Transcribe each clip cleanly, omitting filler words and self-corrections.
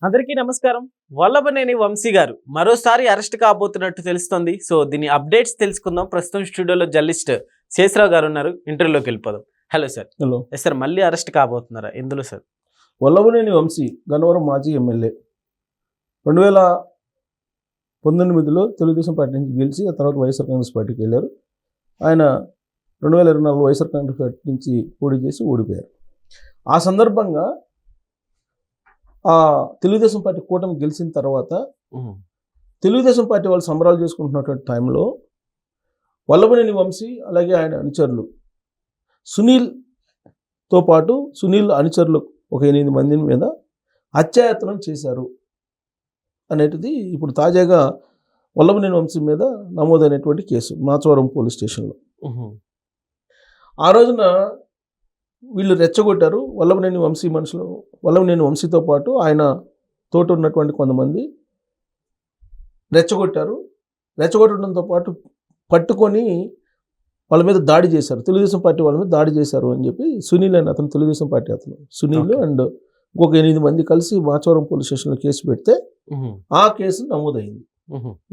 అందరికీ నమస్కారం. వల్లభనేని వంశీ గారు మరోసారి అరెస్ట్ కాబోతున్నట్టు తెలుస్తోంది. సో దీని అప్డేట్స్ తెలుసుకుందాం. ప్రస్తుతం స్టూడియోలో జర్నలిస్ట్ శేషరావు గారు ఉన్నారు. ఇంటర్వ్యూలోకి వెళ్ళిపోదాం. Hello sir. హలో సార్, మళ్ళీ అరెస్ట్ కాబోతున్నారా? ఎందులో సార్? వల్లభనేని వంశీ గన్నవరం మాజీ ఎమ్మెల్యే 2019లో తెలుగుదేశం పార్టీ నుంచి గెలిచి ఆ తర్వాత వైఎస్ఆర్ కాంగ్రెస్ పార్టీకి వెళ్ళారు. ఆయన 2024 వైఎస్ఆర్ కాంగ్రెస్ పార్టీ నుంచి పోటీ చేసి ఓడిపోయారు. ఆ సందర్భంగా ఆ తెలుగుదేశం పార్టీ కూటమి గెలిచిన తర్వాత తెలుగుదేశం పార్టీ వాళ్ళు సంబరాలు చేసుకుంటున్నటువంటి టైంలో వల్లభనేని వంశీ అలాగే ఆయన అనుచరులు సునీల్తో పాటు సునీల్ అనుచరులు ఒక 8 మంది మీద హత్యాయత్నం చేశారు అనేటిది ఇప్పుడు తాజాగా వల్లభనేని వంశీ మీద నమోదైనటువంటి కేసు మాచవరం పోలీస్ స్టేషన్లో. ఆ రోజున వీళ్ళు రెచ్చగొట్టారు. వల్లభనేని వంశీ మనుషులు వల్లభనేని వంశీతో పాటు ఆయన తోట ఉన్నటువంటి కొంతమంది రెచ్చగొట్టారు. రెచ్చగొట్టడంతో పాటు పట్టుకొని వాళ్ళ మీద దాడి చేశారు. తెలుగుదేశం పార్టీ వాళ్ళ మీద దాడి చేశారు అని చెప్పి సునీల్ అని అతను తెలుగుదేశం పార్టీ అతను సునీల్ అండ్ ఇంకొక 8 మంది కలిసి మాచవరం పోలీస్ స్టేషన్లో కేసు పెడితే ఆ కేసు నమోదైంది.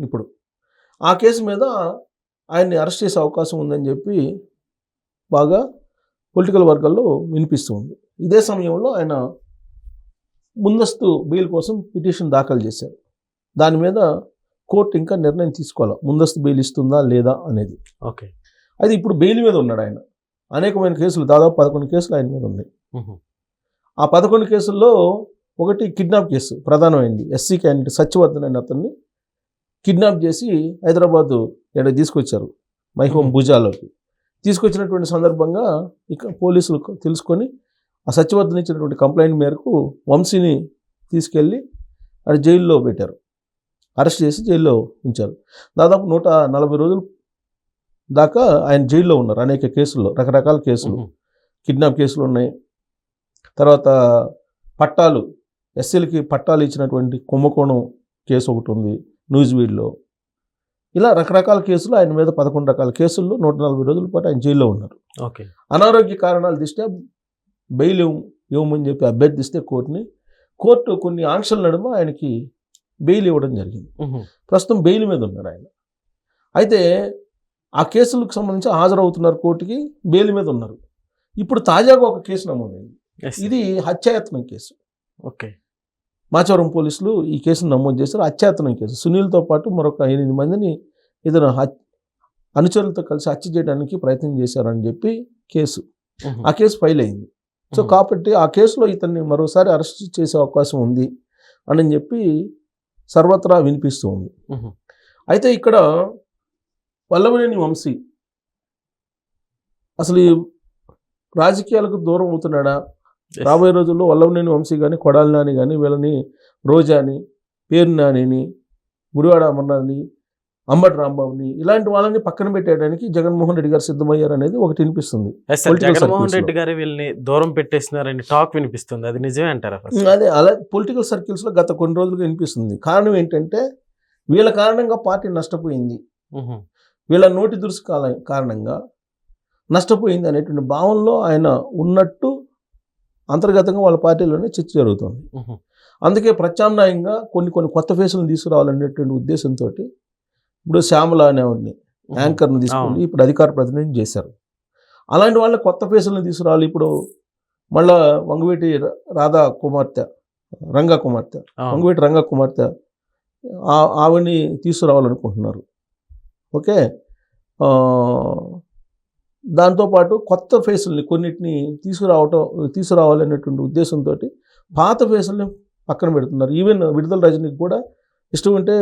ఇప్పుడు ఆ కేసు మీద ఆయన్ని అరెస్ట్ చేసే అవకాశం ఉందని చెప్పి బాగా పొలిటికల్ వర్గాల్లో వినిపిస్తుంది. ఇదే సమయంలో ఆయన ముందస్తు బెయిల్ కోసం పిటిషన్ దాఖలు చేశారు. దాని మీద కోర్టు ఇంకా నిర్ణయం తీసుకోవాలి, ముందస్తు బెయిల్ ఇస్తుందా లేదా అనేది. ఓకే. అది ఇప్పుడు బెయిల్ మీద ఉన్నాడు ఆయన. అనేకమైన కేసులు, దాదాపు 11 కేసులు ఆయన మీద ఉన్నాయి. ఆ 11 కేసుల్లో ఒకటి కిడ్నాప్ కేసు ప్రధానమైంది. ఎస్సీ క్యాండిడేట్ సత్యవర్ధన్ అని అతన్ని కిడ్నాప్ చేసి హైదరాబాద్ ఇక్కడ తీసుకొచ్చారు, మై హోమ్ భుజాలోకి తీసుకొచ్చినటువంటి సందర్భంగా ఇక పోలీసులు తెలుసుకొని ఆ సత్యవర్ధన్ ఇచ్చినటువంటి కంప్లైంట్ మేరకు వంశీని తీసుకెళ్ళి అది జైల్లో పెట్టారు. అరెస్ట్ చేసి జైల్లో ఉంచారు. దాదాపు 140 రోజులు దాకా ఆయన జైల్లో ఉన్నారు. అనేక కేసుల్లో, రకరకాల కేసులు, కిడ్నాప్ కేసులు ఉన్నాయి. తర్వాత పట్టాలు, ఎస్సీలకి పట్టాలు ఇచ్చినటువంటి కుంభకోణం కేసు ఒకటి ఉంది న్యూజివీడ్లో. ఇలా రకరకాల కేసులు ఆయన మీద 11 రకాల కేసుల్లో 140 రోజుల పాటు ఆయన జైల్లో ఉన్నారు. ఓకే. అనారోగ్య కారణాల దృష్ట్యా బెయిల్ ఇవ్వమని చెప్పి అభ్యర్థిస్తే కోర్టు కొన్ని ఆంక్షల నడుమ ఆయనకి బెయిల్ ఇవ్వడం జరిగింది. ప్రస్తుతం బెయిల్ మీద ఉన్నారు ఆయన. అయితే ఆ కేసులకు సంబంధించి హాజరవుతున్నారు కోర్టుకి, బెయిల్ మీద ఉన్నారు. ఇప్పుడు తాజాగా ఒక కేసు నమోదైంది. ఇది హత్యాయత్నం కేసు. ఓకే. మాచవరం పోలీసులు ఈ కేసును నమోదు చేశారు. హత్యాయత్నం కేసు. సునీల్తో పాటు మరొక 8 మందిని ఇతను అనుచరులతో కలిసి హత్య చేయడానికి ప్రయత్నం చేశారని చెప్పి కేసు. ఆ కేసు ఫైల్ అయింది. సో కాబట్టి ఆ కేసులో ఇతన్ని మరోసారి అరెస్ట్ చేసే అవకాశం ఉంది అని చెప్పి సర్వత్రా వినిపిస్తూ ఉంది. అయితే ఇక్కడ వల్లభనేని వంశీ అసలు ఈ రాజకీయాలకు దూరం అవుతున్నాడా? రాబోయే రోజుల్లో వల్లభనేని వంశీ కానీ, కొడాలి నాని కానీ, వీళ్ళని రోజాని, పేరు నానిని, గుడివాడ అమర్నాథ్ని, అంబటి రాంబాబుని, ఇలాంటి వాళ్ళని పక్కన పెట్టేయడానికి జగన్మోహన్ రెడ్డి గారు సిద్ధమయ్యారు అనేది ఒకటి వినిపిస్తుంది. జగన్మోహన్ రెడ్డి గారు వీళ్ళని దూరం పెట్టేస్తున్నారని టాక్ వినిపిస్తుంది. అది నిజమే అంటారా? అదే అలా పొలిటికల్ సర్కిల్స్లో గత కొన్ని రోజులుగా వినిపిస్తుంది. కారణం ఏంటంటే వీళ్ళ కారణంగా పార్టీ నష్టపోయింది, వీళ్ళ నోటి దురుసు కారణంగా నష్టపోయింది అనేటువంటి భావనలో ఆయన ఉన్నట్టు అంతర్గతంగా వాళ్ళ పార్టీలోనే చర్చ జరుగుతుంది. అందుకే ప్రత్యామ్నాయంగా కొన్ని కొత్త ఫేసులను తీసుకురావాలనేటువంటి ఉద్దేశంతో ఇప్పుడు శ్యామల అనేవాడిని యాంకర్ను తీసుకొని ఇప్పుడు అధికార ప్రతినిధి చేశారు. అలాంటి వాళ్ళ కొత్త ఫేసులను తీసుకురావాలి. ఇప్పుడు మళ్ళా వంగవీటి రంగా కుమార్తె ఆవిడ్ని తీసుకురావాలనుకుంటున్నారు. ఓకే. దాంతోపాటు కొత్త ఫేసుల్ని కొన్నిటిని తీసుకురావాలనేటువంటి ఉద్దేశంతో పాత ఫేసుల్ని పక్కన పెడుతున్నారు. ఈవెన్ విడుదల రజనీకి కూడా ఇష్టం ఉంటే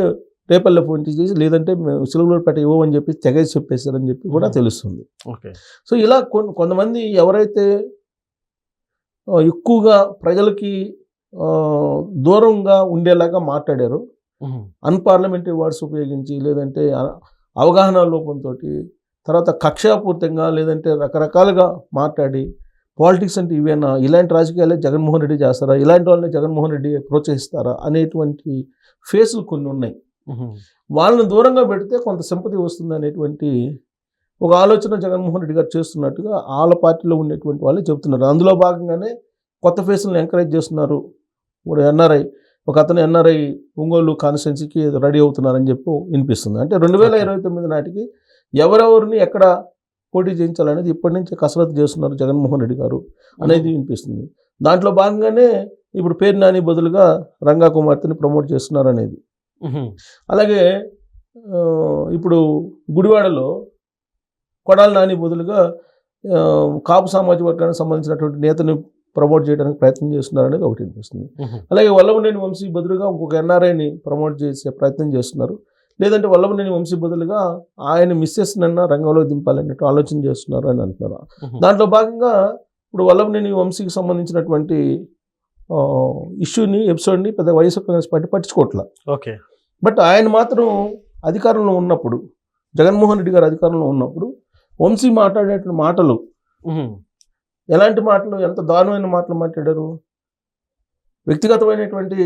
రేపల్లె ఫోన్ చేసి, లేదంటే సిలుగులూరుపేట ఇవ్వమని చెప్పి తెగేసి చెప్పేశారని చెప్పి కూడా తెలుస్తుంది. ఓకే. సో ఇలా కొంతమంది ఎవరైతే ఎక్కువగా ప్రజలకి దూరంగా ఉండేలాగా మాట్లాడారో, అన్పార్లమెంటరీ వర్డ్స్ ఉపయోగించి, లేదంటే అవగాహన లోపంతో, తర్వాత కక్షాపూర్తంగా, లేదంటే రకరకాలుగా మాట్లాడి పాలిటిక్స్ అంటే ఇవేనా, ఇలాంటి రాజకీయాలే జగన్మోహన్ రెడ్డి చేస్తారా, ఇలాంటి వాళ్ళని జగన్మోహన్ రెడ్డి ప్రోత్సహిస్తారా అనేటువంటి ఫేసులు కొన్ని ఉన్నాయి. వాళ్ళని దూరంగా పెడితే కొంత సింపతి వస్తుంది అనేటువంటి ఒక ఆలోచన జగన్మోహన్ రెడ్డి గారు చేస్తున్నట్టుగా వాళ్ళ పార్టీలో ఉండేటువంటి వాళ్ళే చెబుతున్నారు. అందులో భాగంగానే కొత్త ఫేసులను ఎంకరేజ్ చేస్తున్నారు. ఇప్పుడు ఎన్ఆర్ఐ ఒక అతను ఎన్ఆర్ఐ ఒంగోలు కాన్స్టిట్యున్సీకి రెడీ అవుతున్నారని చెప్పి వినిపిస్తుంది. అంటే 2029 నాటికి ఎవరెవరిని ఎక్కడ పోటీ చేయించాలనేది ఇప్పటి నుంచి కసరత్తు చేస్తున్నారు జగన్మోహన్ రెడ్డి గారు అనేది వినిపిస్తుంది. దాంట్లో భాగంగానే ఇప్పుడు పేరు నాని బదులుగా రంగా కుమార్తెని ప్రమోట్ చేస్తున్నారు అనేది. అలాగే ఇప్పుడు గుడివాడలో కొడాలి నాని బదులుగా కాపు సామాజిక వర్గానికి సంబంధించినటువంటి నేతని ప్రమోట్ చేయడానికి ప్రయత్నం చేస్తున్నారు అనేది ఒకటి వినిపిస్తుంది. అలాగే వల్లభనేని వంశీ బదులుగా ఇంకొక ఎన్ఆర్ఐని ప్రమోట్ చేసే ప్రయత్నం చేస్తున్నారు. లేదంటే వల్లభనేని వంశీ బదులుగా ఆయన మిస్సెస్ నన్న రంగంలో దింపాలన్నట్టు ఆలోచన చేస్తున్నారు అని అంటున్నారు. దాంట్లో భాగంగా ఇప్పుడు వల్లభనేని వంశీకి సంబంధించినటువంటి ఇష్యూని ఎపిసోడ్ని పెద్ద వైఎస్ఆర్ కాంగ్రెస్ పార్టీ పట్టించుకోవట్లా. ఓకే. బట్ ఆయన మాత్రం అధికారంలో ఉన్నప్పుడు, జగన్మోహన్ రెడ్డి గారు అధికారంలో ఉన్నప్పుడు వంశీ మాట్లాడేటువంటి మాటలు ఎలాంటి మాటలు, ఎంత దారుణమైన మాటలు మాట్లాడారు. వ్యక్తిగతమైనటువంటి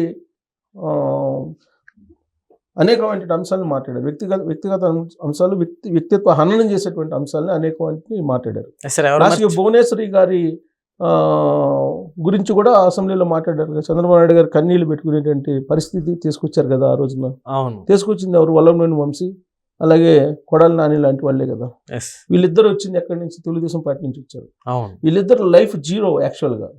అనేకమైన అంశాలను మాట్లాడారు. వ్యక్తిగత అంశాలు, వ్యక్తిత్వ హననం చేసేటువంటి అంశాలని అనేకమంది మాట్లాడారు. రాష్ట్రీయ భువనేశ్వరి గారి గురించి కూడా అసెంబ్లీలో మాట్లాడారు కదా. చంద్రబాబు నాయుడు గారు కన్నీళ్లు పెట్టుకునేటువంటి పరిస్థితి తీసుకొచ్చారు కదా ఆ రోజున. తీసుకొచ్చింది ఎవరు? వల్లభనేని వంశీ, అలాగే కొడాలి నాని లాంటి వాళ్ళే కదా. వీళ్ళిద్దరు వచ్చింది ఎక్కడి నుంచి? తెలుగుదేశం పార్టీ నుంచి వచ్చారు. వీళ్ళిద్దరు లైఫ్ జీరో యాక్చువల్గా.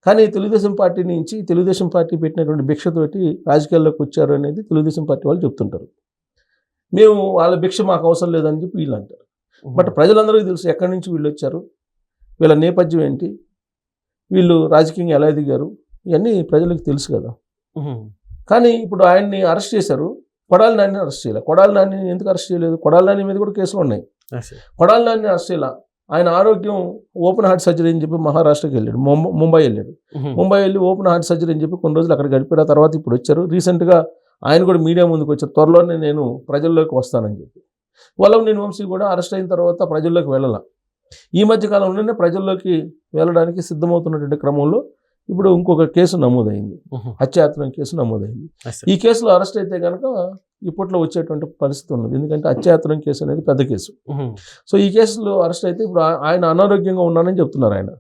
కానీ తెలుగుదేశం పార్టీ నుంచి, తెలుగుదేశం పార్టీ పెట్టినటువంటి భిక్షతోటి రాజకీయాల్లోకి వచ్చారు అనేది తెలుగుదేశం పార్టీ వాళ్ళు చెప్తుంటారు. మేము వాళ్ళ భిక్ష మాకు అవసరం లేదని చెప్పి వీళ్ళు అంటారు. బట్ ప్రజలందరికీ తెలుసు ఎక్కడి నుంచి వీళ్ళు వచ్చారు, వీళ్ళ నేపథ్యం ఏంటి, వీళ్ళు రాజకీయంగా ఎలా ఎదిగారు, ఇవన్నీ ప్రజలకు తెలుసు కదా. కానీ ఇప్పుడు ఆయన్ని అరెస్ట్ చేశారు, కొడాలి నాని అరెస్ట్ చేయలేదు. కొడాలి నాని ఎందుకు అరెస్ట్ చేయలేదు? కొడాలి నాని మీద కూడా కేసులు ఉన్నాయి. కొడాలి నాని అరెస్ట్ చేయాల. ఆయన ఆరోగ్యం ఓపెన్ హార్ట్ సర్జరీ అని చెప్పి మహారాష్ట్రకి వెళ్ళాడు, ముంబై వెళ్ళాడు. ముంబై వెళ్ళి ఓపెన్ హార్ట్ సర్జరీ అని చెప్పి కొన్ని రోజులు అక్కడ గడిపారు. ఆ తర్వాత ఇప్పుడు వచ్చారు. రీసెంట్గా ఆయన కూడా మీడియా ముందుకు వచ్చారు, త్వరలోనే నేను ప్రజల్లోకి వస్తానని చెప్పి. వల్లభనేని వంశీ కూడా అరెస్ట్ అయిన తర్వాత ప్రజల్లోకి వెళ్ళాల. ఈ మధ్య కాలంలోనే ప్రజల్లోకి వెళ్ళడానికి సిద్ధమవుతున్నటువంటి క్రమంలో ఇప్పుడు ఇంకొక కేసు నమోదైంది, హత్యాయత్నం కేసు నమోదైంది. ఈ కేసులో అరెస్ట్ అయితే కనుక ఇప్పట్లో వచ్చేటువంటి పరిస్థితి ఉన్నది. ఎందుకంటే హత్యాయత్నం కేసు అనేది పెద్ద కేసు. సో ఈ కేసులో అరెస్ట్ అయితే ఇప్పుడు ఆయన అనారోగ్యంగా ఉన్నానని చెప్తున్నారు. ఆయన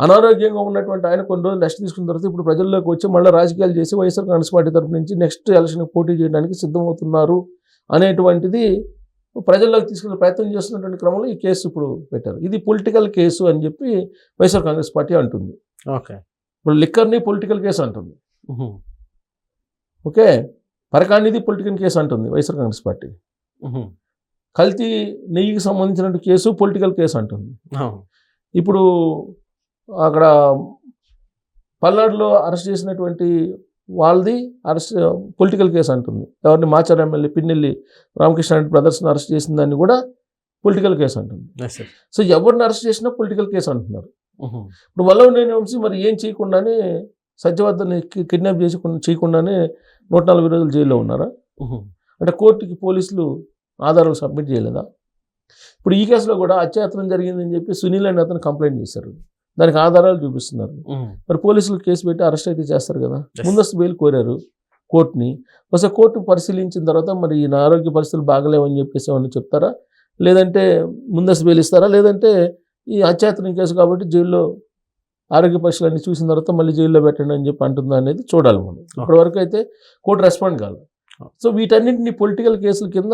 అనారోగ్యంగా ఉన్నటువంటి ఆయన కొన్ని రోజులు రెస్ట్ తీసుకున్న తర్వాత ఇప్పుడు ప్రజల్లోకి వచ్చి మళ్ళీ రాజకీయాలు చేసి వైఎస్ఆర్ కాంగ్రెస్ పార్టీ తరఫు నుంచి నెక్స్ట్ ఎలక్షన్కి పోటీ చేయడానికి సిద్ధమవుతున్నారు అనేటువంటిది ప్రజల్లోకి తీసుకెళ్లే ప్రయత్నం చేస్తున్నటువంటి క్రమంలో ఈ కేసు ఇప్పుడు పెట్టారు. ఇది పొలిటికల్ కేసు అని చెప్పి వైఎస్ఆర్ కాంగ్రెస్ పార్టీ అంటుంది. ఓకే. ఇప్పుడు లిక్కర్ని పొలిటికల్ కేసు అంటుంది. ఓకే. పరకానిది పొలిటికల్ కేసు అంటుంది వైఎస్ఆర్ కాంగ్రెస్ పార్టీ. కల్తీ నెయ్యికి సంబంధించిన కేసు పొలిటికల్ కేసు అంటుంది. ఇప్పుడు అక్కడ పల్నాడులో అరెస్ట్ చేసినటువంటి వాళ్ళది అరెస్ట్ పొలిటికల్ కేసు అంటుంది. ఎవరిని మాచార్ ఎమ్మెల్యే పిన్నెల్లి రామకృష్ణారెడ్డి బ్రదర్స్ని అరెస్ట్ చేసిన దాన్ని కూడా పొలిటికల్ కేసు అంటుంది. సో ఎవరిని అరెస్ట్ చేసినా పొలిటికల్ కేసు అంటున్నారు. ఇప్పుడు వల్లభనేని వంశీ మరి ఏం చేయకుండానే, సత్యవర్ధన్ని కిడ్నాప్ చేయకుండానే 140 రోజులు జైల్లో ఉన్నారా? అంటే కోర్టుకి పోలీసులు ఆధారాలు సబ్మిట్ చేయలేదా? ఇప్పుడు ఈ కేసులో కూడా హత్యాయత్నం జరిగిందని చెప్పి సునీల్ అని అతను కంప్లైంట్ చేశారు. దానికి ఆధారాలు చూపిస్తున్నారు. మరి పోలీసులు కేసు పెట్టి అరెస్ట్ అయితే చేస్తారు కదా. ముందస్తు బెయిల్ కోరారు కోర్టుని. ఒకసారి కోర్టు పరిశీలించిన తర్వాత మరి ఈయన ఆరోగ్య పరిస్థితులు బాగలేవని చెప్పేసి ఏమన్నా చెప్తారా, లేదంటే ముందస్తు బెయిల్ ఇస్తారా, లేదంటే ఈ హత్యాయత్నం కేసు కాబట్టి జైల్లో ఆరోగ్య పరీక్షలన్నీ చూసిన తర్వాత మళ్ళీ జైల్లో పెట్టండి అని చెప్పి అంటుందా అనేది చూడాలి మనం. ఇప్పటివరకు అయితే కోర్టు రెస్పాండ్ కాదు. సో వీటన్నింటినీ పొలిటికల్ కేసుల కింద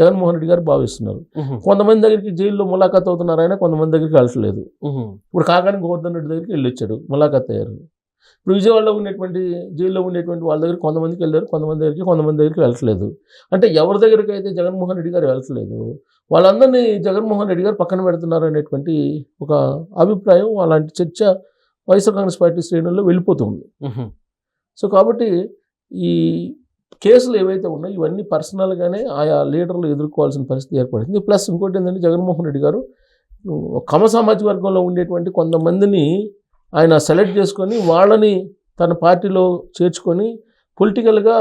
జగన్మోహన్ రెడ్డి గారు భావిస్తున్నారు. కొంతమంది దగ్గరికి జైల్లో ములాఖాత్ అవుతున్నారు, ఆయన కొంతమంది దగ్గరికి వెళ్ళట్లేదు. ఇప్పుడు కాకాని గోవర్ధన్ రెడ్డి దగ్గరికి వెళ్ళొచ్చాడు, ములాఖాత్ అయ్యారు. ఇప్పుడు విజయవాడలో ఉండేటువంటి జైల్లో ఉండేటువంటి వాళ్ళ దగ్గర కొంతమందికి వెళ్ళారు, కొంతమంది దగ్గరికి వెళ్ళట్లేదు. అంటే ఎవరి దగ్గరికి అయితే జగన్మోహన్ రెడ్డి గారు వెళ్ళట్లేదు వాళ్ళందరినీ జగన్మోహన్ రెడ్డి గారు పక్కన పెడుతున్నారు అనేటువంటి ఒక అభిప్రాయం, అలాంటి చర్చ వైఎస్ఆర్ కాంగ్రెస్ పార్టీ శ్రేణుల్లో వెళ్ళిపోతుంది. సో కాబట్టి ఈ కేసులు ఏవైతే ఉన్నాయో ఇవన్నీ పర్సనల్గానే ఆయా లీడర్లు ఎదుర్కోవాల్సిన పరిస్థితి ఏర్పడింది. ప్లస్ ఇంకోటి ఏంటంటే జగన్మోహన్ రెడ్డి గారు కమ సామాజిక వర్గంలో ఉండేటువంటి కొంతమందిని ఆయన సెలెక్ట్ చేసుకొని వాళ్ళని తన పార్టీలో చేర్చుకొని పొలిటికల్గా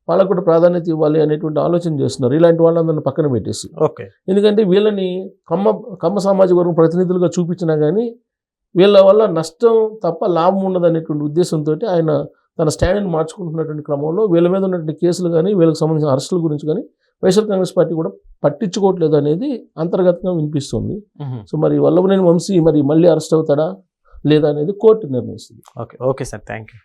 వాళ్ళకు కూడా ప్రాధాన్యత ఇవ్వాలి అనేటువంటి ఆలోచన చేస్తున్నారు. ఇలాంటి వాళ్ళందరిని పక్కన పెట్టేసి. ఓకే. ఎందుకంటే వీళ్ళని కమ్మ సామాజిక వర్గం ప్రతినిధులుగా చూపించినా కానీ వీళ్ళ వల్ల నష్టం తప్ప లాభం ఉండదు అనేటువంటి ఉద్దేశంతో ఆయన తన స్టాండ్ని మార్చుకుంటున్నటువంటి క్రమంలో వీళ్ళ మీద ఉన్నటువంటి కేసులు కానీ వీళ్ళకి సంబంధించిన అరెస్టుల గురించి కానీ వైఎస్ఆర్ కాంగ్రెస్ పార్టీ కూడా పట్టించుకోవట్లేదు అనేది అంతర్గతంగా వినిపిస్తుంది. సో మరి వల్లభనేని వంశీ మరి మళ్ళీ అరెస్ట్ అవుతాడా లేదా అనేది కోర్టు నిర్ణయిస్తుంది. Okay sir, thank you.